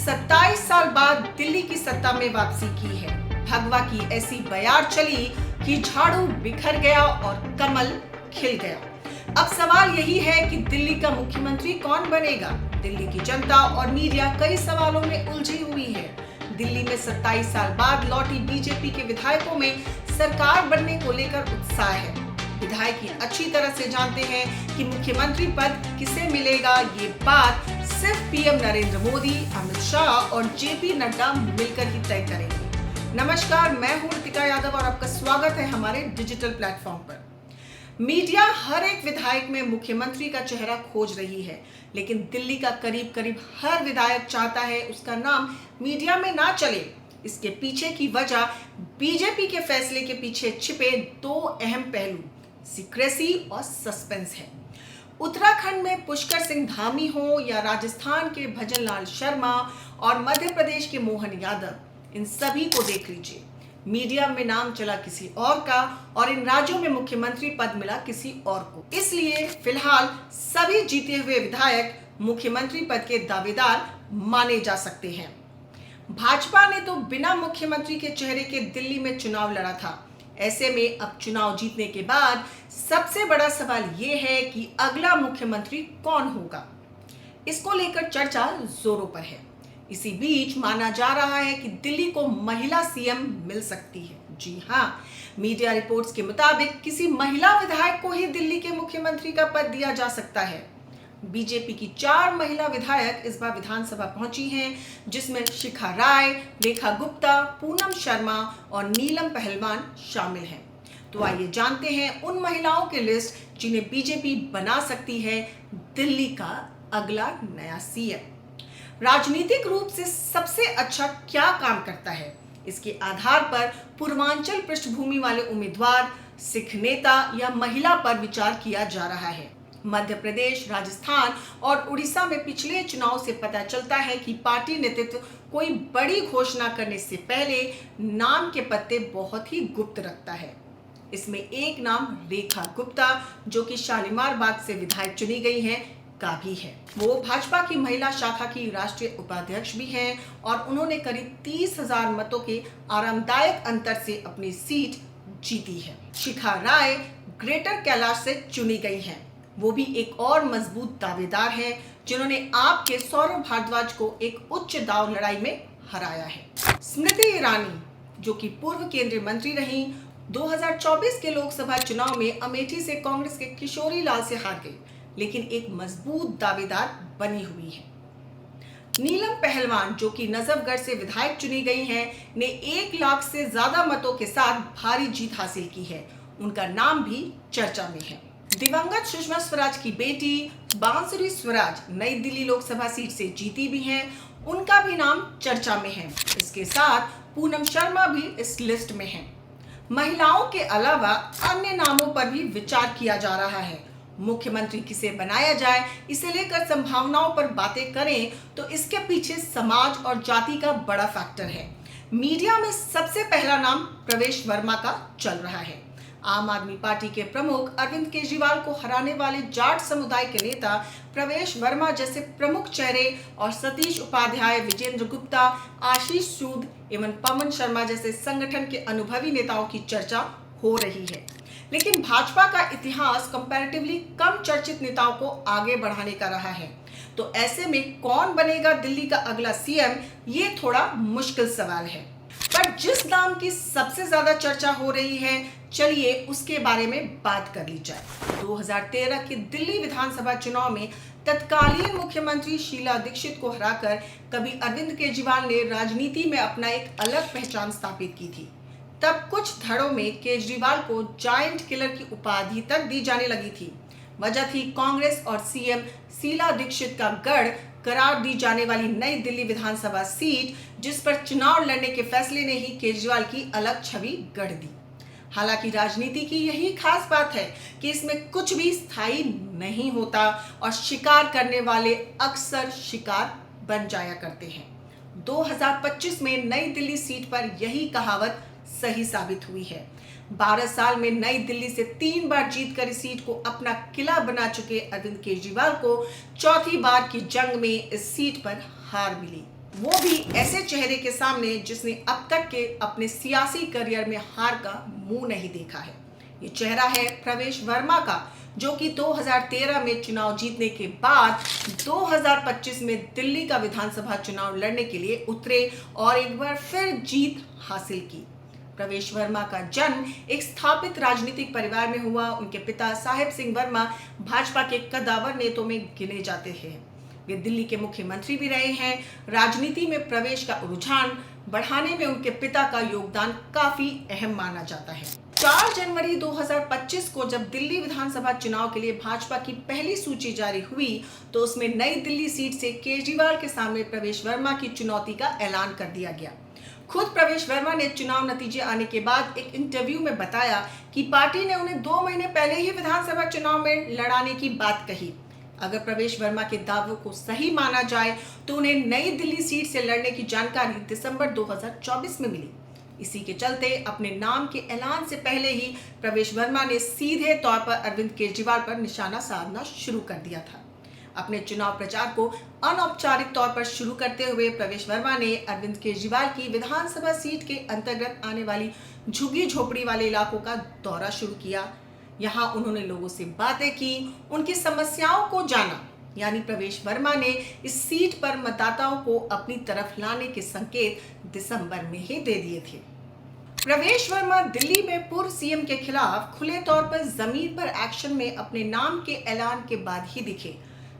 27 साल बाद दिल्ली की सत्ता में वापसी की है। भगवा की ऐसी बयार चली कि झाड़ू बिखर गया और कमल खिल गया। अब सवाल यही है कि दिल्ली का मुख्यमंत्री कौन बनेगा। दिल्ली की जनता और मीडिया कई सवालों में उलझी हुई है। दिल्ली में 27 साल बाद लौटी बीजेपी के विधायकों में सरकार बनने को लेकर उत्साह है। विधायक ही अच्छी तरह से जानते हैं कि मुख्यमंत्री पद किसे मिलेगा। ये बात सिर्फ पीएम नरेंद्र मोदी, अमित शाह और जेपी नड्डा मिलकर ही तय करेंगे। नमस्कार, मैं हूं ऋतिका यादव और आपका स्वागत है हमारे डिजिटल प्लेटफॉर्म पर। मीडिया हर एक विधायक में मुख्यमंत्री का चेहरा खोज रही है, लेकिन दिल्ली का करीब हर विधायक चाहता है उसका नाम मीडिया में ना चले। इसके पीछे की वजह बीजेपी के फैसले के पीछे छिपे दो अहम पहलू, सीक्रेसी और सस्पेंस है। उत्तराखंड में पुष्कर सिंह धामी हो या राजस्थान के भजनलाल शर्मा और मध्य प्रदेश के मोहन यादव, इन सभी को देख लीजिए। मीडिया में नाम चला किसी और का और इन राज्यों में मुख्यमंत्री पद मिला किसी और को। इसलिए फिलहाल सभी जीते हुए विधायक मुख्यमंत्री पद के दावेदार माने जा सकते हैं। भाजपा ने तो बिना मुख्यमंत्री के चेहरे के दिल्ली में चुनाव लड़ा था। ऐसे में अब चुनाव जीतने के बाद सबसे बड़ा सवाल ये है कि अगला मुख्यमंत्री कौन होगा। इसको लेकर चर्चा जोरों पर है। इसी बीच माना जा रहा है कि दिल्ली को महिला सीएम मिल सकती है। जी हाँ, मीडिया रिपोर्ट्स के मुताबिक किसी महिला विधायक को ही दिल्ली के मुख्यमंत्री का पद दिया जा सकता है। बीजेपी की 4 महिला विधायक इस बार विधानसभा पहुंची हैं, जिसमें शिखा राय, रेखा गुप्ता, पूनम शर्मा और नीलम पहलवान शामिल हैं। तो आइए जानते हैं उन महिलाओं की लिस्ट जिन्हें बीजेपी बना सकती है दिल्ली का अगला नया सीएम। राजनीतिक रूप से सबसे अच्छा क्या काम करता है, इसके आधार पर पूर्वांचल पृष्ठभूमि वाले उम्मीदवार, सिख नेता या महिला पर विचार किया जा रहा है। मध्य प्रदेश, राजस्थान और उड़ीसा में पिछले चुनाव से पता चलता है कि पार्टी नेतृत्व कोई बड़ी घोषणा करने से पहले नाम के पत्ते बहुत ही गुप्त रखता है। इसमें एक नाम रेखा गुप्ता, जो कि शालीमार बाग से विधायक चुनी गई हैं, का भी है। वो भाजपा की महिला शाखा की राष्ट्रीय उपाध्यक्ष भी हैं और उन्होंने करीब 30,000 मतों के आरामदायक अंतर से अपनी सीट जीती है। शिखा राय ग्रेटर कैलाश से चुनी गई हैं। वो भी एक और मजबूत दावेदार हैं, जिन्होंने आपके सौरभ भारद्वाज को एक उच्च दाव लड़ाई में हराया है। स्मृति ईरानी, जो कि पूर्व केंद्रीय मंत्री रहीं, 2024 के लोकसभा चुनाव में अमेठी से कांग्रेस के किशोरी लाल से हार गई, लेकिन एक मजबूत दावेदार बनी हुई है। नीलम पहलवान, जो कि नजफगढ़ से विधायक चुनी गई हैं, ने 1 लाख से ज्यादा मतों के साथ भारी जीत हासिल की है। उनका नाम भी चर्चा में है। दिवंगत सुषमा स्वराज की बेटी बांसुरी स्वराज नई दिल्ली लोकसभा सीट से जीती भी हैं, उनका भी नाम चर्चा में है। इसके साथ पूनम शर्मा भी इस लिस्ट में हैं। महिलाओं के अलावा अन्य नामों पर भी विचार किया जा रहा है। मुख्यमंत्री किसे बनाया जाए, इसे लेकर संभावनाओं पर बातें करें तो इसके पीछे समाज और जाति का बड़ा फैक्टर है। मीडिया में सबसे पहला नाम प्रवेश वर्मा का चल रहा है। आम आदमी पार्टी के प्रमुख अरविंद केजरीवाल को हराने वाले जाट समुदाय के नेता प्रवेश वर्मा जैसे प्रमुख चेहरे और सतीश उपाध्याय, विजेंद्र गुप्ता, आशीष सूद एवं पवन शर्मा जैसे संगठन के अनुभवी नेताओं की चर्चा हो रही है। लेकिन भाजपा का इतिहास कंपैरेटिवली कम चर्चित नेताओं को आगे बढ़ाने का रहा है। तो ऐसे में कौन बनेगा दिल्ली का अगला सीएम, ये थोड़ा मुश्किल सवाल है। पर जिस नाम की सबसे ज्यादा चर्चा हो रही है, चलिए उसके बारे में बात कर ली जाए। 2013 के दिल्ली विधानसभा चुनाव में तत्कालीन मुख्यमंत्री शीला दीक्षित को हराकर कभी अरविंद केजरीवाल ने राजनीति में अपना एक अलग पहचान स्थापित की थी। तब कुछ धड़ों में केजरीवाल को जायंट किलर की उपाधि तक दी जाने लगी थी। वजह थी कांग्रेस और सीएम शीला दीक्षित का गढ़ करार दी जाने वाली नई दिल्ली विधानसभा सीट, जिस पर चुनाव लड़ने के फैसले ने ही केजरीवाल की अलग छवि गढ़ दी। हालांकि राजनीति की यही खास बात है कि इसमें कुछ भी स्थायी नहीं होता और शिकार करने वाले अक्सर शिकार बन जाया करते हैं। 2025 में नई दिल्ली सीट पर यही कहावत सही साबित हुई है। 12 साल में नई दिल्ली से 3 बार जीतकर इस सीट को अपना किला बना चुके अरविंद केजरीवाल को चौथी बार की जंग में इस सीट पर हार मिली। वो भी ऐसे चेहरे के सामने जिसने अब तक के अपने सियासी करियर में हार का मुंह नहीं देखा है। ये चेहरा है प्रवेश वर्मा का, जो कि 2013 में चुनाव जीतने के बाद 2025 में दिल्ली का विधानसभा चुनाव लड़ने के लिए उतरे और एक बार फिर जीत हासिल की। प्रवेश वर्मा का जन्म एक स्थापित राजनीतिक परिवार में हुआ। उनके पिता साहिब सिंह वर्मा भाजपा के कद्दावर नेताओं में गिने जाते हैं। वे दिल्ली के मुख्यमंत्री भी रहे हैं। राजनीति में प्रवेश का रुझान बढ़ाने में उनके पिता का योगदान काफी अहम माना जाता है। 4 जनवरी 2025 को जब दिल्ली विधानसभा चुनाव के लिए भाजपा की पहली सूची जारी हुई तो उसमें नई दिल्ली सीट से केजरीवाल के सामने प्रवेश वर्मा की चुनौती का ऐलान कर दिया गया। खुद प्रवेश वर्मा ने चुनाव नतीजे आने के बाद एक इंटरव्यू में बताया कि पार्टी ने उन्हें 2 महीने पहले ही विधानसभा चुनाव में लड़ाने की बात कही। अगर प्रवेश वर्मा के दावों को सही माना जाए तो उन्हें नई दिल्ली सीट से लड़ने की जानकारी दिसंबर 2024 में मिली। इसी के चलते अपने नाम के ऐलान से पहले ही प्रवेश वर्मा ने सीधे तौर पर अरविंद केजरीवाल पर निशाना साधना शुरू कर दिया था। अपने चुनाव प्रचार को अनौपचारिक तौर पर शुरू करते हुए प्रवेश वर्मा ने अरविंद केजरीवाल की विधानसभा सीट के अंतर्गत आने वाली झुग्गी झोपड़ी वाले इलाकों का दौरा शुरू किया। यहाँ उन्होंने लोगों से बातें की, उनकी समस्याओं को जाना। यानी प्रवेश वर्मा ने इस सीट पर मतदाताओं को अपनी तरफ लाने के संकेत दिसंबर में ही दे दिए थे। प्रवेश वर्मा दिल्ली में पूर्व सीएम के खिलाफ खुले तौर पर जमीन पर एक्शन में अपने नाम के ऐलान के बाद ही दिखे।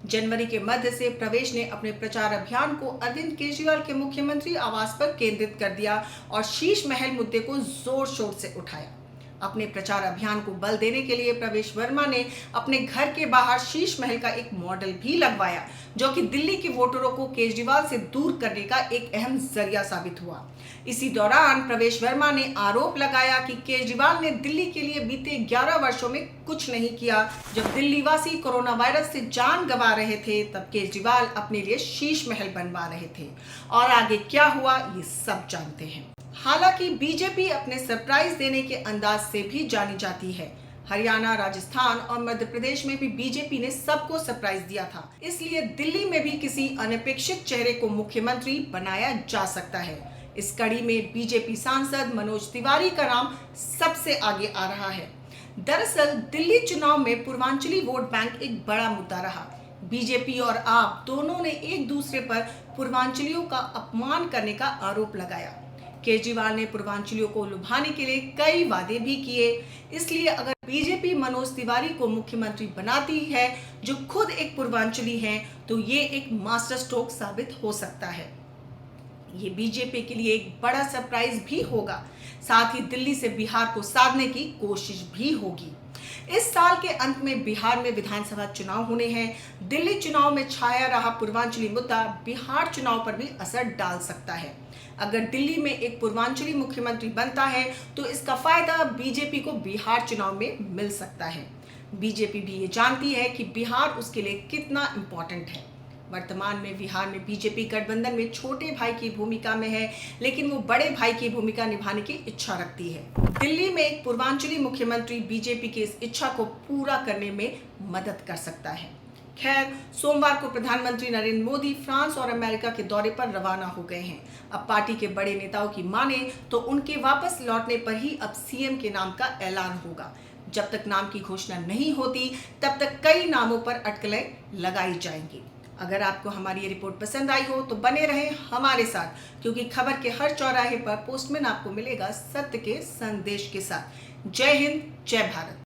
जनवरी के मध्य से प्रवेश ने अपने प्रचार अभियान को अरविंद केजरीवाल के मुख्यमंत्री आवास पर केंद्रित कर दिया और शीश महल मुद्दे को जोर शोर से उठाया। अपने प्रचार अभियान को बल देने के लिए प्रवेश वर्मा ने अपने घर के बाहर शीश महल का एक मॉडल भी लगवाया, जो कि दिल्ली के वोटरों को केजरीवाल से दूर करने का एक अहम जरिया साबित हुआ। इसी दौरान प्रवेश वर्मा ने आरोप लगाया कि केजरीवाल ने दिल्ली के लिए बीते 11 वर्षों में कुछ नहीं किया। जब दिल्ली वासी कोरोना वायरस से जान गंवा रहे थे तब केजरीवाल अपने लिए शीश महल बनवा रहे थे। और आगे क्या हुआ ये सब जानते हैं। हालांकि बीजेपी अपने सरप्राइज देने के अंदाज से भी जानी जाती है। हरियाणा, राजस्थान और मध्य प्रदेश में भी बीजेपी ने सबको सरप्राइज दिया था। इसलिए दिल्ली में भी किसी अनपेक्षित चेहरे को मुख्यमंत्री बनाया जा सकता है। इस कड़ी में बीजेपी सांसद मनोज तिवारी का नाम सबसे आगे आ रहा है। दरअसल दिल्ली चुनाव में पूर्वांचली वोट बैंक एक बड़ा मुद्दा रहा। बीजेपी और आप दोनों ने एक दूसरे पर पूर्वांचलियों का अपमान करने का आरोप लगाया। केजरीवाल ने पूर्वांचलियों को लुभाने के लिए कई वादे भी किए। इसलिए अगर बीजेपी मनोज तिवारी को मुख्यमंत्री बनाती है, जो खुद एक पूर्वांचली हैं, तो ये एक मास्टर स्ट्रोक साबित हो सकता है। ये बीजेपी के लिए एक बड़ा सरप्राइज भी होगा। साथ ही दिल्ली से बिहार को साधने की कोशिश भी होगी। इस साल के अंत में बिहार में विधानसभा चुनाव होने हैं। दिल्ली चुनाव में छाया रहा पूर्वांचली मुद्दा बिहार चुनाव पर भी असर डाल सकता है। अगर दिल्ली में एक पूर्वांचली मुख्यमंत्री बनता है तो इसका फायदा बीजेपी को बिहार चुनाव में मिल सकता है। बीजेपी भी ये जानती है कि बिहार उसके लिए कितना इम्पोर्टेंट है। वर्तमान में बिहार में बीजेपी गठबंधन में छोटे भाई की भूमिका में है, लेकिन वो बड़े भाई की भूमिका निभाने की इच्छा रखती है। दिल्ली में एक पूर्वांचली मुख्यमंत्री बीजेपी की इस इच्छा को पूरा करने में मदद कर सकता है। खैर, सोमवार को प्रधानमंत्री नरेंद्र मोदी फ्रांस और अमेरिका के दौरे पर रवाना हो गए हैं। अब पार्टी के बड़े नेताओं की माने तो उनके वापस लौटने पर ही अब सीएम के नाम का ऐलान होगा। जब तक नाम की घोषणा नहीं होती तब तक कई नामों पर अटकलें लगाई जाएंगी। अगर आपको हमारी ये रिपोर्ट पसंद आई हो तो बने रहें हमारे साथ, क्योंकि खबर के हर चौराहे पर पोस्टमैन आपको मिलेगा सत्य के संदेश के साथ। जय हिंद, जय भारत।